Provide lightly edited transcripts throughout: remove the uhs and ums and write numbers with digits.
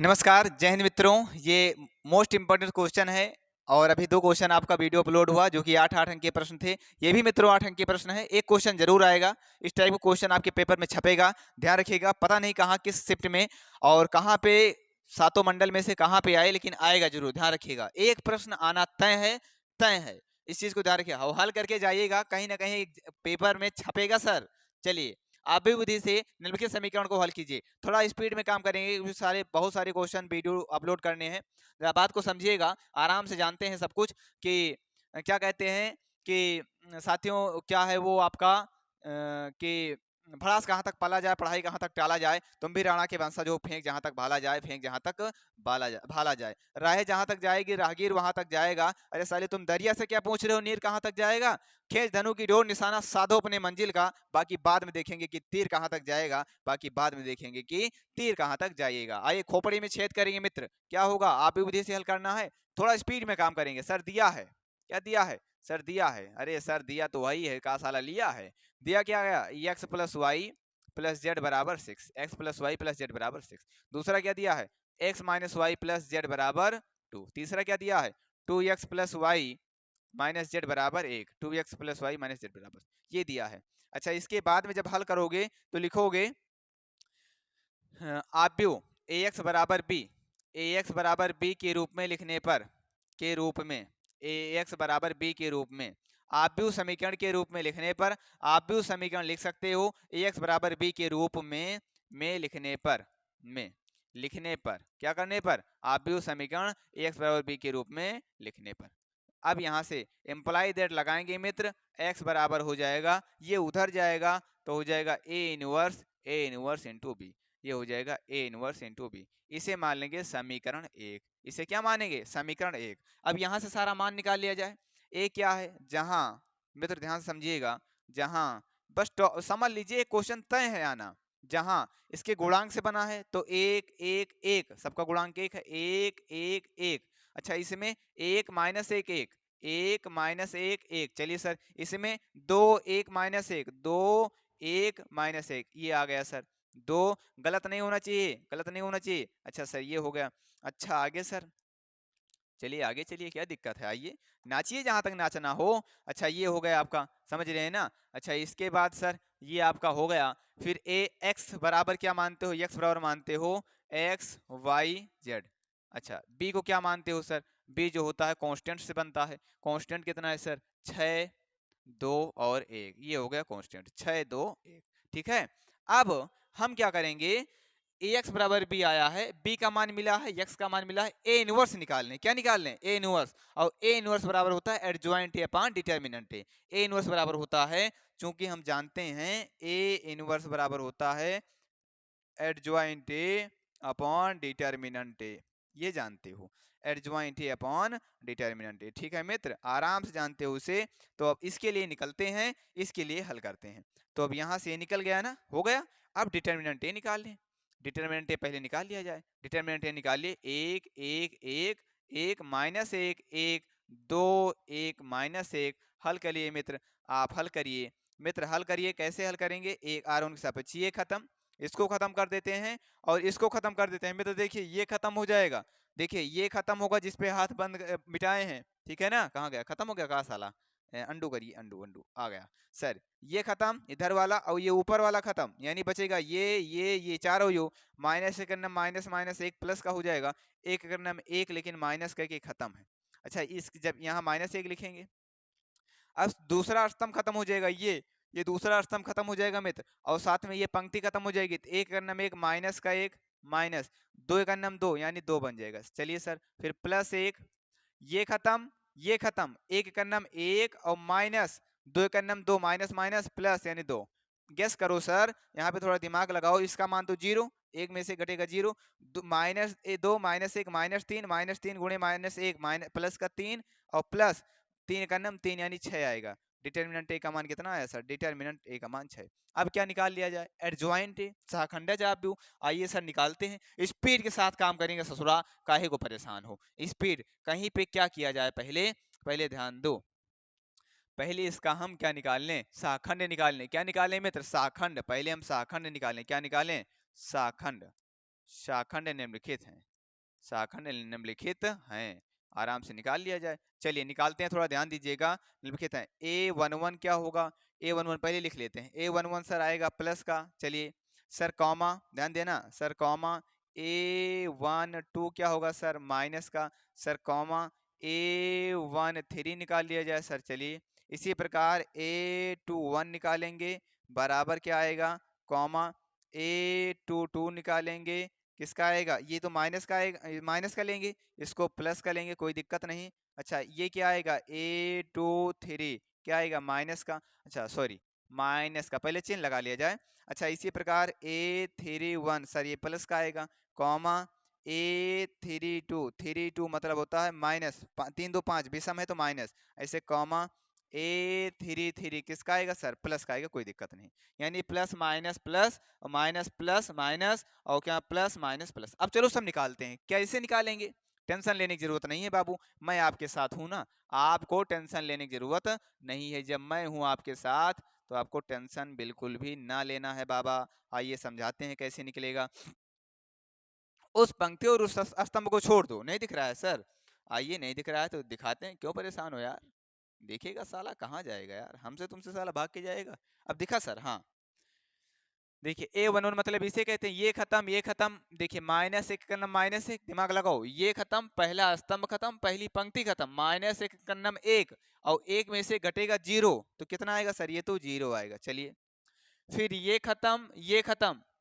नमस्कार, जय हिंद मित्रों। ये मोस्ट इम्पोर्टेंट क्वेश्चन है और अभी 2 क्वेश्चन आपका वीडियो अपलोड हुआ जो कि 8-8 अंक के प्रश्न थे। ये भी मित्रों 8 अंक के प्रश्न है। एक क्वेश्चन जरूर आएगा, इस टाइप का क्वेश्चन आपके पेपर में छपेगा। ध्यान रखिएगा, पता नहीं कहाँ किस शिफ्ट में और कहाँ पे सातों मंडल में से कहाँ पे आए, लेकिन आएगा जरूर। ध्यान रखिएगा, एक प्रश्न आना तय है, तय है। इस चीज को ध्यान रखिएगा और हल करके जाइएगा, कहीं ना कहीं पेपर में छपेगा सर। चलिए, आप भी विधि से निम्नलिखित समीकरण को हल कीजिए। थोड़ा स्पीड में काम करेंगे क्योंकि बहुत सारे क्वेश्चन वीडियो अपलोड करने हैं। जरा बात को समझिएगा, आराम से जानते हैं सब कुछ कि क्या कहते हैं कि साथियों क्या है वो आपका कि भड़ास कहाँ तक पाला जाए, पढ़ाई कहाँ तक टाला जाए। तुम भी राणा के वंशज हो, फेंक जहाँ तक भाला जाए, फेंक जहाँ तक भाला जाए। राह जहाँ तक जाएगी राहगीर वहां तक जाएगा। अरे साले तुम दरिया से क्या पूछ रहे हो, नीर कहाँ तक जाएगा। खींच धनु की डोर, निशाना साधो अपने मंजिल का, बाकी बाद में देखेंगे कि तीर कहाँ तक जाएगा, बाकी बाद में देखेंगे कि तीर कहाँ तक जाइएगा। आइए खोपड़ी में छेद करेंगे मित्र, क्या होगा आप भी विधि से हल करना है। थोड़ा स्पीड में काम करेंगे। सर दिया है, क्या दिया है सर, दिया है। अरे सर दिया तो वही है, का साला लिया है। दिया क्या गया, X plus Y plus Z बराबर 6, X plus Y plus Z बराबर 6। दूसरा क्या दिया है, X minus Y plus Z बराबर 2। तीसरा क्या दिया है, 2x plus Y minus Z बराबर 1, 2x plus Y minus Z बराबर, ये दिया है। अच्छा, इसके बाद में जब हल करोगे तो लिखोगे आव्यूह ax बराबर b, ax बराबर b के रूप में लिखने पर, के रूप में ax बराबर b के रूप में आव्यूह समीकरण के रूप में लिखने पर आव्यूह समीकरण लिख सकते हो ax बराबर b के रूप में लिखने पर, में लिखने पर क्या करने पर, आव्यूह समीकरण ax बराबर b के रूप में लिखने पर। अब यहाँ से इम्प्लाई दैट लगाएंगे मित्र, x बराबर हो जाएगा, ये उधर जाएगा तो हो जाएगा ए इनवर्स इंटू बी, ये हो जाएगा ए इनवर्स इंटू बी। इसे मान लेंगे समीकरण 1। इसे क्या मानेंगे, समीकरण 1। अब यहाँ से सारा मान निकाल लिया जाए। ए क्या है, जहां, मित्र ध्यान से समझिएगा, जहां, बस समझ लीजिए क्वेश्चन तय है आना। जहां इसके गुणांक से बना है तो 1 1 1, सबका गुणांक 1 है, 1 1 1। अच्छा, इसमें 1 माइनस 1 1, 1 माइनस 1 1। चलिए सर, इसमें 2 1 माइनस 1 2 1 माइनस 1, ये आ गया सर। 2 गलत नहीं होना चाहिए, गलत नहीं होना चाहिए। अच्छा सर, ये हो गया। अच्छा आगे सर, चलिए आगे चलिए, क्या दिक्कत है, आइए नाचिए जहां तक नाचना हो। अच्छा, ये हो गया आपका, समझ रहे हैं ना। अच्छा, इसके बाद सर ये आपका हो गया। फिर ए एक्स बराबर क्या मानते हो, एक्स बराबर मानते हो एक्स वाई जेड। अच्छा, बी को क्या मानते हो सर, बी जो होता है कांस्टेंट से बनता है। कांस्टेंट कितना है सर, 6 2 और 1, ये हो गया कांस्टेंट 6 2 1। ठीक है, अब हम क्या करेंगे, ए एक्स बराबर बी आया है, बी का मान मिला है, एक्स का मान मिला है, ए इनवर्स निकाल लें। क्या निकाल लें, ए इनवर्स। और ए इनवर्स बराबर होता है adjoint A upon determinant A. A inverse बराबर होता है, चूंकि हम जानते हैं ए इनवर्स बराबर होता है एडजॉइंट ए अपॉन डिटर्मिनेंट ए, ये जानते हो, एडजॉइंट ए अपॉन डिटर्मिनेंट ए। ठीक है मित्र, आराम से जानते हो उसे। तो अब इसके लिए निकलते हैं, इसके लिए हल करते हैं। तो अब यहाँ से निकल गया ना, हो गया। अब डिटर्मिनेंट ए निकाल लें, डिटर्मिनेंट ए पहले निकाल लिया जाए। डिटर्मिनेंट ए निकालिए, 1 1 1 1 माइनस 1 1 2 1 माइनस 1। हल करिए मित्र, आप हल करिए मित्र, हल करिए। कैसे हल करेंगे, एक आर के सापेक्ष ये खत्म, इसको खत्म कर देते हैं और इसको खत्म कर देते हैं मित्र। देखिए ये खत्म हो जाएगा, देखिए ये खत्म होगा जिस पे हाथ बंद मिटाए हैं। ठीक है ना, कहाँ गया, खत्म हो गया, कहाँ साला, अंडू करिए, अंडू अंडू आ गया सर। ये खत्म इधर वाला और ये ऊपर वाला खत्म, यानी बचेगा ये चारों यो माइनस से करना, माइनस माइनस 1 प्लस का हो जाएगा, एक करना में 1 लेकिन माइनस करके खत्म है। अच्छा, इस जब यहाँ माइनस 1 लिखेंगे, अब दूसरा स्तंभ खत्म हो जाएगा, ये दूसरा स्तंभ खत्म हो जाएगा मित्र, और साथ में ये पंक्ति खत्म हो जाएगी। तो एक करना में एक माइनस का एक माइनस, दो करना में दो, यानी 2 बन जाएगा। चलिए सर, फिर प्लस 1, ये खत्म, ये खत्म, एक करना में 1 और माइनस, दो करना में 2, माइनस माइनस प्लस यानी 2। गेस करो सर, यहाँ पे थोड़ा दिमाग लगाओ, इसका मान तो 0, एक में से घटेगा 0, माइनस 2 माइनस 1 माइनस 3 गुणे माइनस 1 माइनस प्लस का 3 और प्लस 3 का नम 3 यानी 6 आएगा। डिटर्मिनेंट ए का मान कितना आया सर, डिटर्मिनेंट ए का मान 6। अब क्या निकाल लिया जाए, एडजॉइंट ए, सहखंडज आव्यूह। आइए सर निकालते हैं, स्पीड के साथ काम करेंगे ससुरा, काहे को परेशान हो। स्पीड, कहीं पे क्या किया जाए, पहले पहले ध्यान दो, पहले इसका हम क्या निकाल लें, शाखंड निकाल लें। क्या निकालें मित्र, शाखंड, पहले हम शाखंड निकालें। क्या निकालें, शाखंड, शाखंड निम्नलिखित हैं। शाखंड निम्नलिखित हैं। आराम से निकाल लिया जाए। चलिए निकालते हैं, थोड़ा ध्यान दीजिएगा। निम्नलिखित है A11 क्या होगा, A11 पहले लिख लेते हैं। A11 सर आएगा प्लस का, चलिए सर कॉमा, ध्यान देना सर कॉमा, A12 क्या होगा सर माइनस का, सर कॉमा A13 निकाल लिया जाए सर। चलिए इसी प्रकार A21 निकालेंगे, बराबर क्या आएगा, कॉमा A22 निकालेंगे, किसका आएगा, ये तो माइनस का आएगा, माइनस का लेंगे, इसको प्लस का लेंगे, कोई दिक्कत नहीं। अच्छा ये क्या आएगा A23 क्या आएगा माइनस का, अच्छा सॉरी माइनस का, पहले चिन्ह लगा लिया जाए। अच्छा इसी प्रकार A31 सर ये प्लस का आएगा, कॉमा A32 मतलब होता है माइनस, 3 2 5 विषम है तो माइनस, ऐसे कॉमा A33 किसका आएगा सर प्लस का आएगा, कोई दिक्कत नहीं। यानी प्लस माइनस प्लस और माइनस प्लस माइनस और क्या प्लस माइनस प्लस। अब चलो सब निकालते हैं, कैसे निकालेंगे, टेंशन लेने की जरूरत नहीं है बाबू, मैं आपके साथ हूं ना, आपको टेंशन लेने की जरूरत नहीं है। जब मैं हूं आपके साथ तो आपको टेंशन बिल्कुल भी ना लेना है बाबा। आइए समझाते हैं कैसे निकलेगा। उस पंक्ति और उस स्तंभ को छोड़ दो, नहीं दिख रहा है सर, आइए नहीं दिख रहा है तो दिखाते हैं, क्यों परेशान हो यार, देखिएगा साला कहाँ जाएगा यार, हमसे तुमसे साला भाग के जाएगा। अब दिखा सर, हाँ देखिए A11 मतलब इसे कहते हैं, ये खत्म, देखिए माइनस एक कर्नम माइनस एक, दिमाग लगाओ, ये खत्म, पहला स्तंभ खत्म, पहली पंक्ति खत्म, माइनस एक कर्नम एक, और एक में से घटेगा जीरो, तो कितना आएगा सर, ये तो जीरो आएगा। चलिए फिर ये खत्म,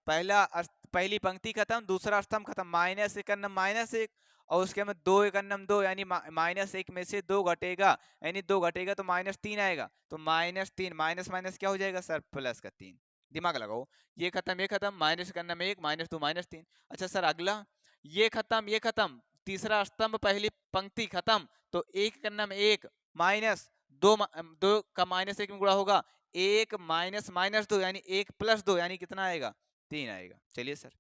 पहली पंक्ति खत्म, दूसरा स्तंभ खत्म, माइनस एक कर्नम माइनस एक, और उसके में दो एक कर्नम दो, यानी माइनस एक में से दो घटेगा, यानी दो घटेगा तो माइनस तीन आएगा, तो माइनस तीन माइनस माइनस क्या हो जाएगा सर प्लस का तीन। दिमाग लगाओ, ये खत्म माइनस करना में एक, माइनस दो माइनस तीन। अच्छा सर अगला, ये खत्म, तीसरा स्तंभ पहली पंक्ति खत्म, तो एक करना में एक, माइनस दो, दो का माइनस एक में गुणा होगा, एक माइनस माइनस दो यानी एक प्लस दो, यानी कितना आएगा, तीन आएगा। चलिए सर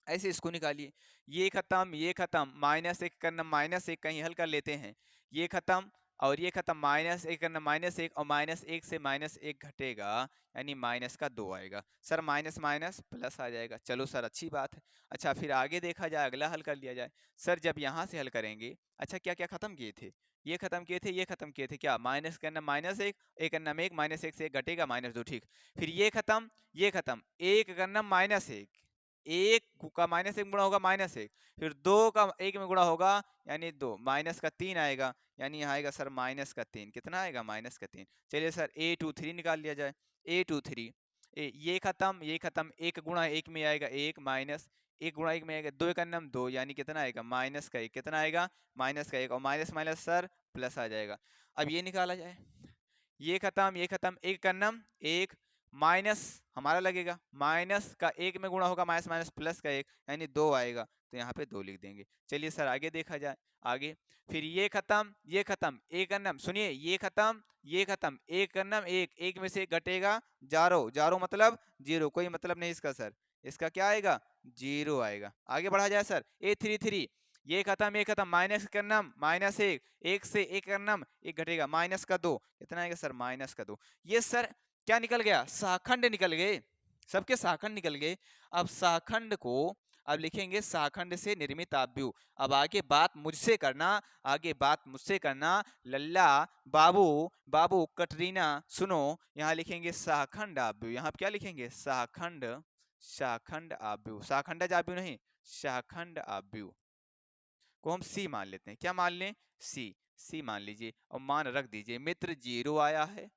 ऐसे इसको निकालिए, ये खत्म, माइनस एक करना माइनस एक, कहीं हल कर लेते हैं, ये खत्म और ये खत्म, माइनस एक करना माइनस एक, और माइनस एक से माइनस एक घटेगा, यानी माइनस का दो आएगा। सर माइनस माइनस प्लस आ जाएगा, चलो सर अच्छी बात है। अच्छा फिर आगे देखा जाए, अगला हल कर लिया जाए। सर जब यहाँ से हल करेंगे, अच्छा क्या क्या खत्म किए थे, ये खत्म किए थे, ये खत्म किए थे, क्या माइनस करना माइनस एक करना में एक, माइनस एक से एक घटेगा माइनस दो, ठीक। फिर ये खत्म, एक करना माइनस एक का माइनस एक में गुणा होगा माइनस एक, फिर दो का एक में गुणा होगा यानी दो, माइनस का तीन आएगा, यानी यहाँ आएगा सर माइनस का तीन, कितना आएगा माइनस का तीन। चलिए सर A23 निकाल लिया जाए, A23 ये खत्म, एक गुणा एक में आएगा एक, माइनस एक गुणा एक में आएगा दो, एक अन्नम दो, यानी कितना आएगा माइनस का एक, कितना आएगा माइनस का एक, और माइनस माइनस सर प्लस आ जाएगा। अब ये निकाला जाए, ये खत्म, एक का नम एक, माइनस हमारा लगेगा, माइनस का एक में गुणा होगा माइनस माइनस प्लस का एक, यानी दो आएगा, तो यहाँ पे दो लिख देंगे। चलिए सर आगे देखा जाए, आगे फिर ये खत्म, एक अन्नम सुनिए, ये खत्म, एक अन्नम एक, एक में से एक घटेगा जारो, जारो मतलब जीरो, कोई मतलब नहीं इसका सर, इसका क्या आएगा जीरो आएगा। आगे बढ़ा जाए सर A33, ये खत्म, माइनस करना माइनस एक से एक करना एक घटेगा, माइनस का दो, कितना आएगा सर माइनस का दो। ये सर क्या निकल गया, शाखंड निकल गए, सबके शाखंड निकल गए। अब शाखंड को अब लिखेंगे शाखंड से निर्मित आव्यूह। अब आगे बात मुझसे करना, आगे बात मुझसे करना, लल्ला बाबू बाबू कटरीना सुनो, यहाँ लिखेंगे शाखंड आव्यूह, यहाँ क्या लिखेंगे शाखंड, शाखंड आव्यूह, शाखंडज आव्यूह नहीं, शाखंड आव्यूह को हम सी मान लेते हैं, क्या मान लें सी मान लीजिए, और मान रख दीजिए। मित्र जीरो आया है,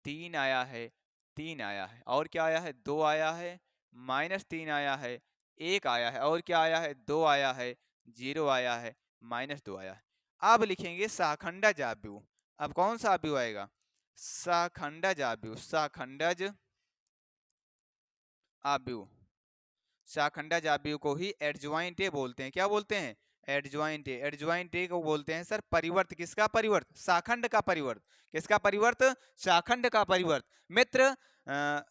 तीन आया है, तीन आया है, और क्या आया है दो आया है, माइनस तीन आया है, एक आया है, और क्या आया है दो आया है, जीरो आया है, माइनस दो आया है। अब लिखेंगे शाखंडज आव्यूह। अब कौन सा आव्यूह आएगा, शाखंडज आव्यूह, शाखंडज आव्यूह, शाखंडज आव्यूह को ही एडज्वाइंट ए बोलते हैं, क्या बोलते हैं एडज्वाइंट ए, एडज्वाइंट ए को बोलते हैं सर परिवर्त, किसका परिवर्त शाखंड का परिवर्त, किसका परिवर्त शाखंड का परिवर्त। मित्र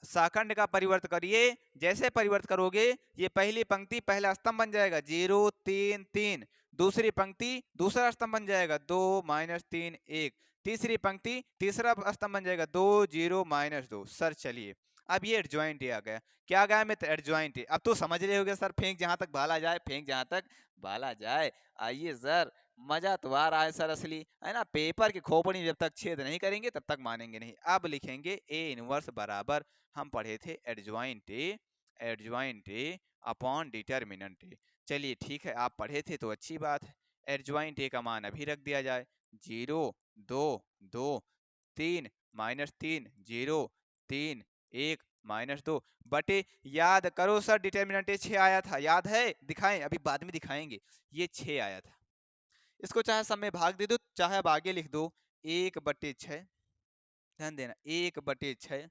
शाखंड का परिवर्त करिए, जैसे परिवर्त करोगे ये पहली पंक्ति पहला स्तंभ बन जाएगा जीरो तीन तीन, दूसरी पंक्ति दूसरा स्तंभ बन जाएगा दो माइनस तीन एक, तीसरी पंक्ति तीसरा स्तंभ बन जाएगा दो जीरो माइनस दो। सर चलिए अब ये एडजॉइंट ए आ गया। क्या आ गया मित्र? Adjoint A. अब तो समझ रहे होगे सर, फेंक जहां तक भाला जाए, फेंक जहां तक भाला जाए। आइए सर, मजा तो आ रहा है सर असली, है ना। पेपर की खोपड़ी में जब तक छेद नहीं करेंगे तब तक मानेंगे नहीं। अब लिखेंगे ए इनवर्स बराबर, हम पढ़े थे adjoint A, adjoint A upon determinant A. चलिए ठीक है, आप पढ़े थे तो अच्छी बात है। एडजॉइंट ए का मान अभी रख दिया जाए, 0 2 2 3 -3 0 3 1 -2 बटे, याद करो सर डिटर्मिनेंट 6 आया था, याद है? दिखाएं, अभी बाद में दिखाएंगे। ये 6 आया था, इसको चाहे सब में भाग दे दो, चाहे अब आगे लिख दो 1/6। ध्यान देना, 1/6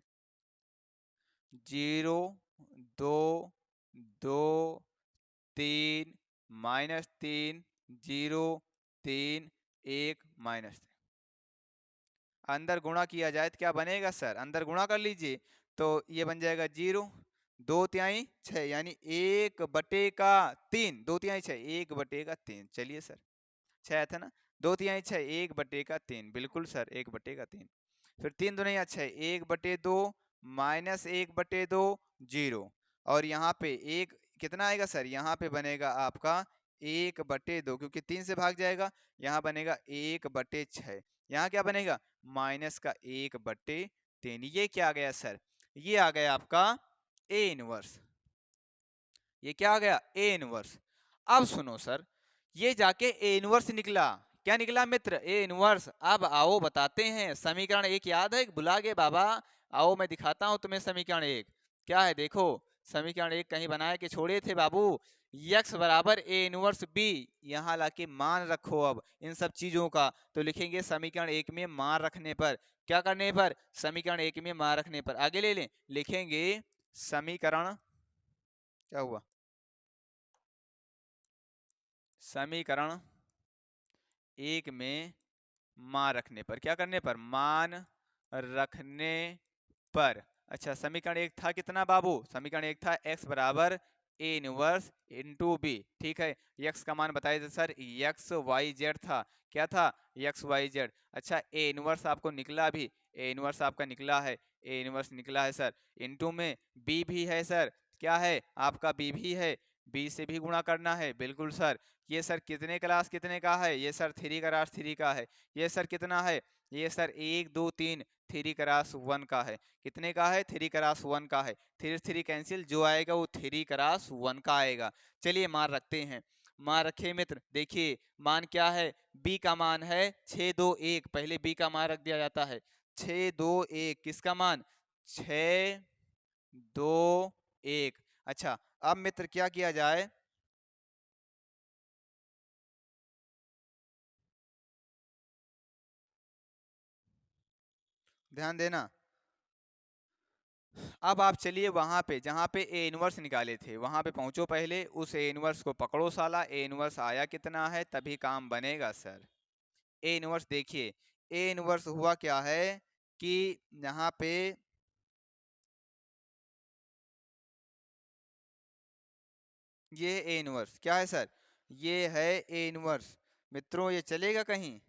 0 2 2 3 -3 0 3 1 -3। अंदर गुणा किया जाए तो क्या बनेगा सर? अंदर गुणा कर लीजिए तो ये बन जाएगा 0 2 तिहाई 6, यानी 1/3, 2 तिहाई 6 1/3। चलिए सर, 6 था ना, 2 तिहाई 6 1/3, बिल्कुल सर 1/3। फिर 3 दूनी 6 1/2 -1/2 0, और यहाँ पे एक कितना आएगा सर? यहाँ पे बनेगा आपका 1/2, क्योंकि 3 से भाग जाएगा। यहाँ बनेगा 1/6, यहाँ क्या बनेगा? माइनस का 1/3। ये क्या आ गया सर? ये आ गया आपका ए इनवर्स। ये क्या आ गया? A inverse. अब सुनो सर, ये जाके ए इनवर्स निकला। क्या निकला मित्र? A inverse. अब आओ बताते हैं, समीकरण 1 याद है? भुला गए बाबा? आओ मैं दिखाता हूं तुम्हें समीकरण 1 क्या है। देखो, समीकरण 1 कहीं बनाए के छोड़े थे बाबू। यक्स बराबर ए इनवर्स बी, यहाँ लाके मान रखो। अब इन सब चीजों का तो लिखेंगे समीकरण 1 में मान रखने पर। क्या करने पर? समीकरण 1 में मान रखने पर। आगे ले लें, लिखेंगे समीकरण, क्या हुआ? समीकरण 1 में मान रखने पर। क्या करने पर? मान रखने पर। अच्छा, समीकरण 1 था कितना बाबू? समीकरण 1 था x बराबर ए इनवर्स इंटू बी। ठीक है, x का मान बताए थे सर, एक्स वाई जेड था। क्या था? X Y Z. अच्छा, ए इनवर्स आपको निकला भी, ए इनवर्स आपका निकला है, ए इनवर्स निकला है सर। इंटू में बी भी है सर। क्या है आपका? बी भी है, बी से भी गुणा करना है, बिल्कुल सर। ये सर कितने क्लास कितने का है? ये सर 3 क्लास 3 का है। ये सर कितना है? ये सर 1 2 3 3 क्लास 1 का है। कितने का है? 3 क्लास 1 का है। 3 3 कैंसिल, जो आएगा वो 3 क्लास 1 का आएगा। चलिए मान रखते हैं। मान रखे मित्र, देखिए मान क्या है? बी का मान है 621, पहले बी का मान रख दिया जाता है 621। किसका मान? 621। अच्छा, अब मित्र क्या किया जाए? ध्यान देना। अब आप चलिए वहां पे जहां पे ए इनवर्स निकाले थे, वहां पे पहुंचो। पहले उस ए इनवर्स को पकड़ो साला। ए इनवर्स आया कितना है, तभी काम बनेगा सर। ए इनवर्स देखिए, ए इनवर्स हुआ क्या है कि यहाँ पे ये ए इनवर्स क्या है सर? ये है ए इनवर्स। मित्रों ये चलेगा कहीं?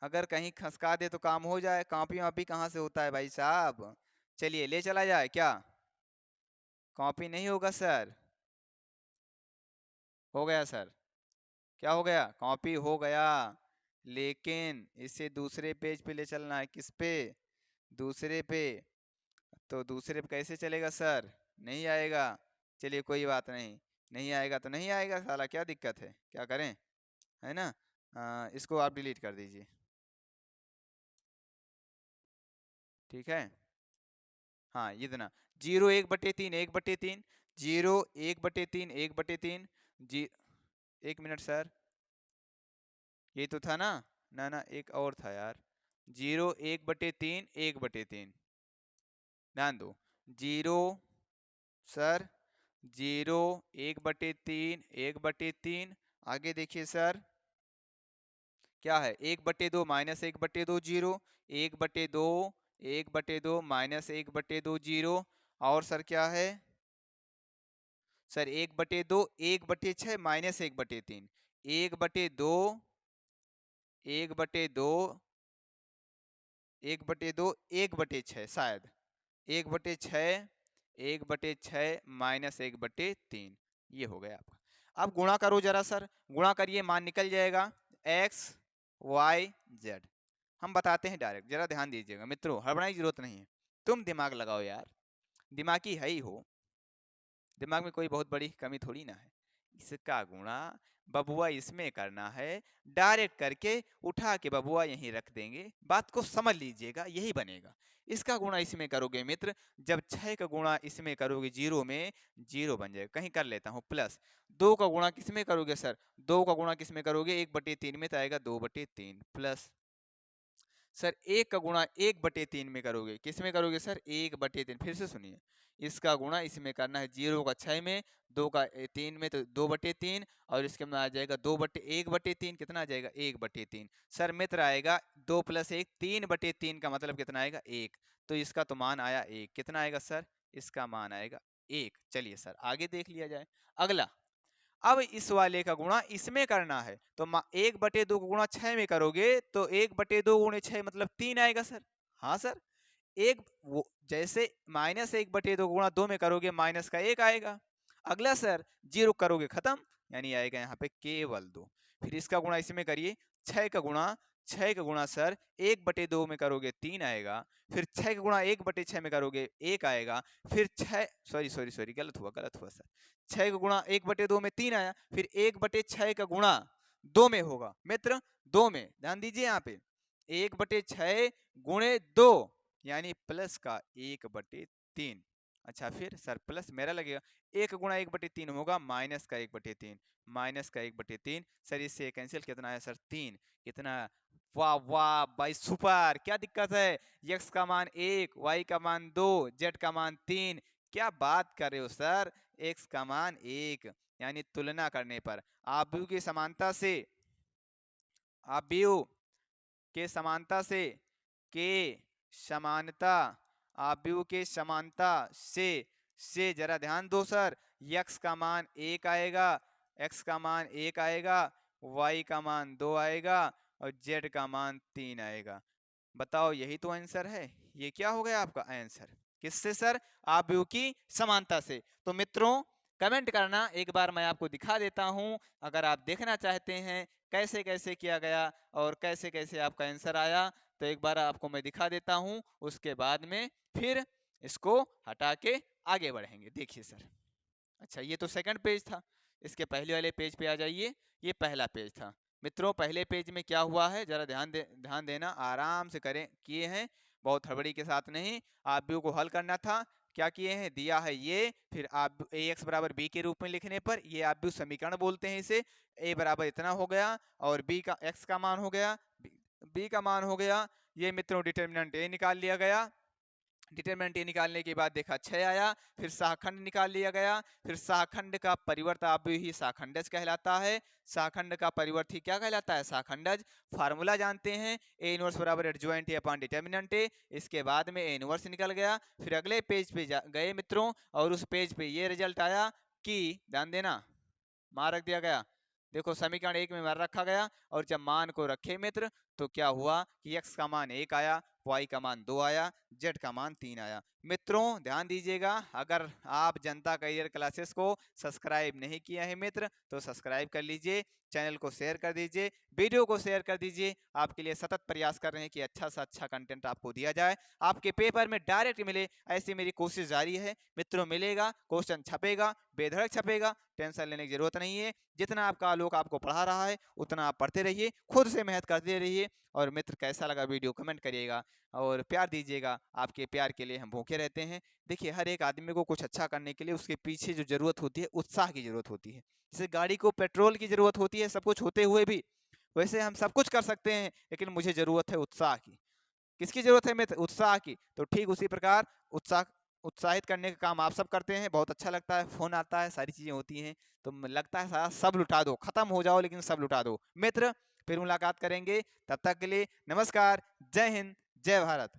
अगर कहीं खसका दे तो काम हो जाए। कॉपी वापी कहाँ से होता है भाई साहब? चलिए ले चला जाए क्या? कॉपी नहीं होगा सर? हो गया सर? क्या हो गया? कॉपी हो गया, लेकिन इसे दूसरे पेज पे ले चलना है। किस पे? दूसरे पे। तो दूसरे पे कैसे चलेगा सर? नहीं आएगा। चलिए कोई बात नहीं, नहीं आएगा तो नहीं आएगा साला, क्या दिक्कत है? क्या करें, है ना। इसको आप डिलीट कर दीजिए, ठीक है। हाँ इतना, 0 1/3 1/3, 0 1/3 1/3 जी। 1 मिनट सर, ये तो था ना? ना ना, एक और था यार। 0 1/3 1/3। ध्यान दो, 0 सर, 0 1/3 1/3। आगे देखिए सर, क्या है? 1/2 -1/2 0, 1/2 1/2 -1/2 0। और सर क्या है सर? 1/2 1/6 -1/3, 1/2 1/2 1/2 1/6 शायद। 1/6, 1/6 माइनस 1/3, ये हो गया आपका। अब गुणा करो जरा सर, गुणा करिए, मान निकल जाएगा x y z। हम बताते हैं डायरेक्ट, जरा ध्यान दीजिएगा मित्रों, हड़बड़ाने की जरूरत नहीं है, तुम दिमाग लगाओ यार, दिमागी है ही हो, दिमाग में कोई बहुत बड़ी कमी थोड़ी ना है। इसका गुणा बबुआ इसमें करना है, डायरेक्ट करके उठा के बबुआ यहीं रख देंगे, बात को समझ लीजिएगा, यही बनेगा। इसका गुणा इसमें करोगे मित्र, जब 6 का गुणा इसमें करोगे जीरो में, जीरो बन जाएगा, कहीं कर लेता हूँ प्लस। 2 का गुणा किसमें करोगे सर, 2 का गुणा किसमें करोगे, 1/3 में, तो आएगा 2/3 प्लस। सर 1 का गुणा 1/3 में करोगे, किस में करोगे सर, 1/3, फिर से सुनिए, इसका गुणा इसमें करना है, 0 का 6 में, 2 का 3 में, तो 2/3, और इसके में आ जाएगा 1/3, कितना आ जाएगा 1/3। सर मित्र आएगा 2 + 1 3/3 का मतलब कितना आएगा 1, तो इसका तो मान आया 1, कितना आएगा सर, इसका मान आएगा 1। चलिए सर आगे देख लिया जाए। अगला, अब इस वाले का गुणा इसमें करना है, तो 1/2 को गुणा 6 में करोगे तो 1/2 गुणे 6 मतलब 3 आएगा सर। हाँ सर, एक वो जैसे -1/2 गुणा 2 में करोगे माइनस का 1 आएगा। अगला सर 0 करोगे खत्म, यानी आएगा यहाँ पे केवल 2। फिर इसका गुणा इसमें करिए, 6 का गुणा, 6 का गुणा सर 1/2 में करोगे 3 आएगा, फिर 6 का गुणा 1/6 में करोगे 1 आएगा, फिर 6 सॉरी सॉरी सॉरी गलत हुआ सर, 6 का गुणा 1/2 में 3 आया, फिर 1/6 का गुणा 2 में होगा मित्र, 2 में ध्यान दीजिए यहाँ पे, 1/6 गुणे 2 यानी प्लस का 1/3। अच्छा फिर सर प्लस मेरा लगेगा, 1 गुणा 1/3 होगा माइनस का 1/3, माइनस का 1/3, सर इससे कैंसिल, कितना आया सर 3, कितना, वाह वाह भाई सुपर, क्या दिक्कत है, x का मान 1, y का मान 2, z का मान 3, क्या बात कर रहे हो सर, x का मान 1, यानी तुलना करने पर आव्यूह की समानता से, आव्यूह के समानता से, के समानता, आव्यूह के समानता से जरा ध्यान दो सर, x का मान 1 आएगा, x का मान 1 आएगा, y का मान 2 आएगा, और z का मान 3 आएगा। बताओ यही तो आंसर है, ये क्या हो गया आपका आंसर, किससे सर, आव्यूह की समानता से। तो मित्रों कमेंट करना, एक बार मैं आपको दिखा देता हूं, अगर आप देखना चाहते हैं कैसे कैसे किया गया और कैसे कैसे आपका आंसर आया, तो एक बार आपको मैं दिखा देता हूं, उसके बाद में फिर इसको हटा के आगे बढ़ेंगे। देखिए सर, अच्छा ये तो सेकंड पेज था, इसके पहले वाले पेज पे आ जाइए, ये पहला पेज था मित्रों। पहले पेज में क्या हुआ है जरा ध्यान देना, आराम से करें, किए हैं, बहुत हड़बड़ी के साथ नहीं, आप को हल करना था, क्या किए हैं, दिया है ये, फिर आप ax बराबर b के रूप में लिखने पर, ये आप समीकरण बोलते हैं इसे, a बराबर इतना हो गया, और b का x का मान हो गया, b का मान हो गया, ये मित्रों डिटर्मिनेंट a निकाल लिया गया, डिटरमिनेंट ए निकालने के बाद देखा 6 आया, फिर शाखंड निकाल लिया गया, फिर शाखंड का परिवर्त आव्यूह ही शाखंडज कहलाता है, शाखंड का परिवर्त ही क्या कहलाता है, शाखंडज। फार्मूला जानते हैं, ए इनवर्स बराबर adjoint A upon determinant A, इसके बाद में ए इनवर्स निकल गया, फिर अगले पेज पे गए मित्रों, और उस पेज पे ये रिजल्ट आया कि, ध्यान देना, मान रख दिया गया, देखो समीकरण 1 में मान रखा गया, और जब मान को रखे मित्र तो क्या हुआ कि x का मान 1 आया, y का मान 2 आया, z का मान 3 आया। मित्रों ध्यान दीजिएगा, अगर आप जनता करियर क्लासेस को सब्सक्राइब नहीं किया है मित्र, तो सब्सक्राइब कर लीजिए, चैनल को शेयर कर दीजिए, वीडियो को शेयर कर दीजिए, आपके लिए सतत प्रयास कर रहे हैं कि अच्छा से अच्छा कंटेंट आपको दिया जाए, आपके पेपर में डायरेक्ट मिले, ऐसी मेरी कोशिश जारी है मित्रों। मिलेगा, क्वेश्चन छपेगा, बेधड़क छपेगा, टेंशन लेने की जरूरत नहीं है, जितना आपका आलोक आपको पढ़ा रहा है उतना आप पढ़ते रहिए, खुद से मेहनत करते रहिए। और मित्र कैसा लगा वीडियो कमेंट करिएगा और प्यार दीजिएगा, आपके प्यार के लिए हम भूखे रहते हैं। देखिए हर एक आदमी को कुछ अच्छा करने के लिए उसके पीछे जो जरूरत होती है, उत्साह की जरूरत होती है, जैसे गाड़ी को पेट्रोल की जरूरत होती है सब कुछ होते हुए भी, वैसे हम सब कुछ कर सकते हैं, लेकिन मुझे जरूरत है उत्साह की। किसकी जरूरत है मित्र, उत्साह की। तो ठीक उसी प्रकार उत्साहित करने का काम आप सब करते हैं, बहुत अच्छा लगता है, फोन आता है, सारी चीजें होती हैं, तो लगता है सारा सब लुटा दो, खत्म हो जाओ लेकिन सब लुटा दो मित्र। फिर मुलाकात करेंगे, तब तक के लिए नमस्कार, जय हिंद, जय भारत।